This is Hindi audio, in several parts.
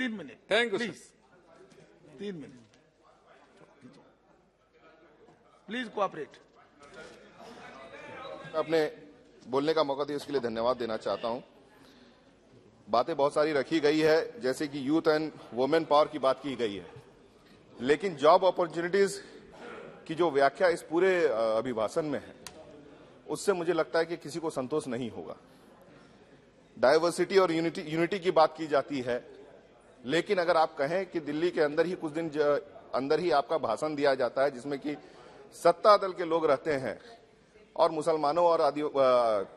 3 minute thank you please. 3 minute please cooperate. अपने बोलने का मौका दिया उसके लिए धन्यवाद देना चाहता हूं। बातें बहुत सारी रखी गई है, जैसे कि यूथ एंड वुमेन पावर की बात की गई है, लेकिन जॉब अपॉर्चुनिटीज की जो व्याख्या इस पूरे अभिभाषण में है, उससे मुझे लगता है कि किसी को संतोष नहीं होगा। डाइवर्सिटी और यूनिटी की बात की जाती है, लेकिन अगर आप कहें कि दिल्ली के अंदर ही कुछ दिन अंदर ही आपका भाषण दिया जाता है जिसमें कि सत्ता दल के लोग रहते हैं और मुसलमानों और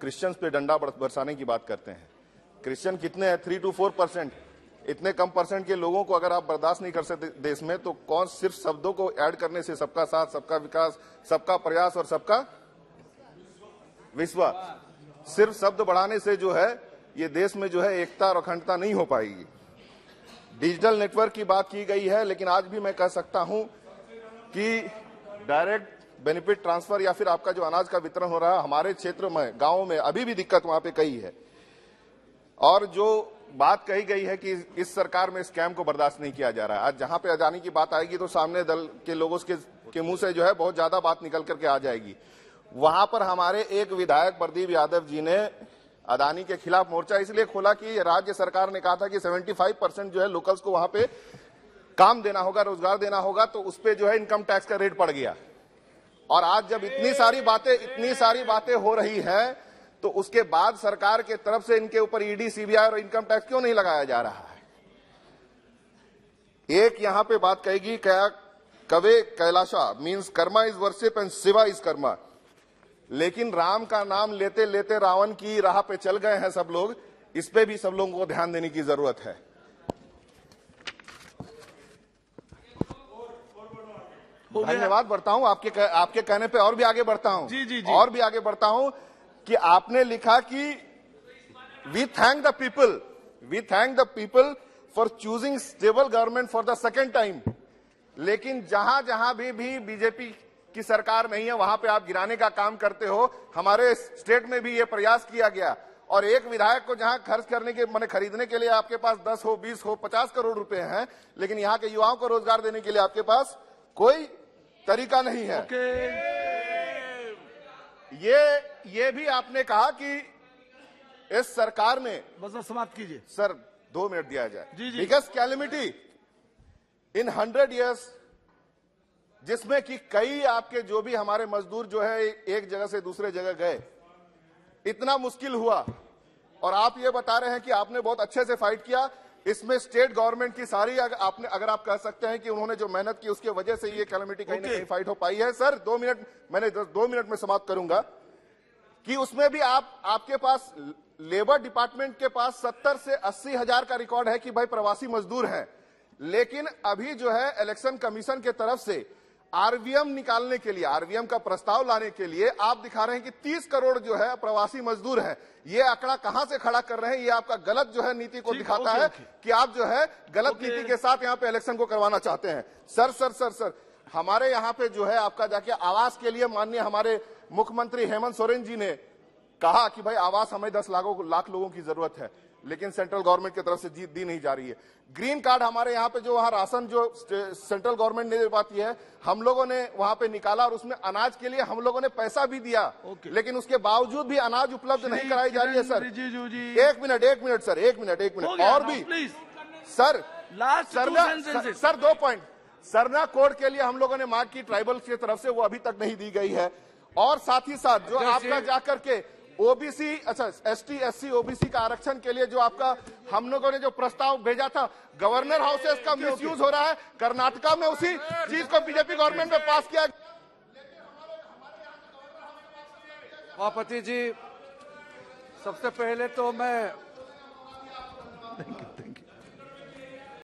क्रिश्चियंस पे डंडा बरसाने की बात करते हैं। क्रिश्चियन कितने हैं? 3 to 4%। इतने कम परसेंट के लोगों को अगर आप बर्दाश्त नहीं कर सकते देश में, तो कौन सिर्फ शब्दों को ऐड करने से सबका साथ, सबका विकास, सबका प्रयास और सबका विश्वास, सिर्फ शब्द बढ़ाने से जो है ये देश में जो है एकता और अखंडता नहीं हो पाएगी। डिजिटल नेटवर्क की बात की गई है, लेकिन आज भी मैं कह सकता हूं कि डायरेक्ट बेनिफिट ट्रांसफर या फिर आपका जो अनाज का वितरण हो रहा है हमारे क्षेत्र में, गांवों में अभी भी दिक्कत वहां पे कई है। और जो बात कही गई है कि इस सरकार में स्कैम को बर्दाश्त नहीं किया जा रहा है, आज जहां पे अदानी की बात आएगी तो सामने दल के लोगों के मुंह से जो है बहुत ज्यादा बात निकल करके आ जाएगी। वहां पर हमारे एक विधायक प्रदीप यादव जी ने अदानी के खिलाफ मोर्चा इसलिए खोला कि राज्य सरकार ने कहा था कि 75% जो है लोकल्स को वहां पे काम देना होगा, रोजगार देना होगा, तो उस पर जो है इनकम टैक्स का रेट पड़ गया। और आज जब इतनी सारी बातें हो रही हैं, तो उसके बाद सरकार के तरफ से इनके ऊपर ईडी, सीबीआई और इनकम टैक्स क्यों नहीं लगाया जा रहा है? एक यहां पे बात कहेगी क्या, कवे Kailasa means karma is worship and Shiva is karma. लेकिन राम का नाम लेते लेते रावण की राह पे चल गए हैं सब लोग। इस पे भी सब लोगों को ध्यान देने की जरूरत है। धन्यवाद बढ़ता हूं आपके कहने पे, और भी आगे बढ़ता हूं। जी। और भी आगे बढ़ता हूं कि आपने लिखा कि we thank the people for choosing stable government for the second time. लेकिन जहां जहां भी बीजेपी की सरकार नहीं है वहां पे आप गिराने का काम करते हो। हमारे स्टेट में भी ये प्रयास किया गया, और एक विधायक को जहां खर्च करने के माने खरीदने के लिए आपके पास 10 हो, 20 हो, 50 करोड़ रुपए हैं, लेकिन यहाँ के युवाओं को रोजगार देने के लिए आपके पास कोई तरीका नहीं है। ये भी आपने कहा कि इस सरकार ने, बस समाप्त कीजिए सर, 2 मिनट दिया जाए। जी। बिगेस्ट कैलेमिटी इन 100 years, जिसमें कि कई आपके जो भी हमारे मजदूर जो है एक जगह से दूसरे जगह गए, इतना मुश्किल हुआ, और आप ये बता रहे हैं कि आपने बहुत अच्छे से फाइट किया। इसमें स्टेट गवर्नमेंट की सारी अगर आप कह सकते हैं कि उन्होंने जो मेहनत की उसके वजह से ये कैलेमिटी कहीं ना कहीं फाइट हो पाई है। सर 2 मिनट, मैंने 2 मिनट में समाप्त करूंगा कि उसमें भी आपके पास लेबर डिपार्टमेंट के पास 70 से 80 हजार का रिकॉर्ड है कि भाई प्रवासी मजदूर हैं, लेकिन अभी जो है इलेक्शन कमीशन के तरफ से आरवीएम निकालने के लिए, आरवीएम का प्रस्ताव लाने के लिए आप दिखा रहे हैं कि 30 करोड़ जो है प्रवासी मजदूर हैं। ये आंकड़ा कहां से खड़ा कर रहे हैं? ये आपका गलत जो है नीति को दिखाता है कि आप जो है गलत नीति के साथ यहां पे इलेक्शन को करवाना चाहते हैं। सर, हमारे यहां पे जो है आपका जाके आवास के लिए माननीय हमारे मुख्यमंत्री हेमंत सोरेन जी ने कहा कि भाई आवास हमें 10 लाख लोगों की जरूरत है, लेकिन सेंट्रल गवर्नमेंट की तरफ से दी नहीं जा रही है। ग्रीन कार्ड हमारे यहाँ पे जो वहाँ राशन जो सेंट्रल गवर्नमेंट नहीं दे पाती है, हम लोगों ने वहाँ पे निकाला, और उसमें अनाज के लिए हम लोगों ने पैसा भी दिया, लेकिन उसके बावजूद भी अनाज उपलब्ध नहीं कराई जा रही है। सर एक मिनट सर, एक मिनट और भी सर, 2 पॉइंट। सरना कोड के लिए हम लोगों ने मांग की ट्राइबल की तरफ से, वो अभी तक नहीं दी गई है। और साथ ही साथ जो आपका जाकर के ओबीसी, अच्छा एसटी एससी ओबीसी का आरक्षण के लिए जो आपका हम लोगों ने जो प्रस्ताव भेजा था, गवर्नर हाउसेस का मिसयूज हो रहा है। कर्नाटका में उसी चीज को बीजेपी गवर्नमेंट में पास किया। सभापति जी, सबसे पहले तो मैं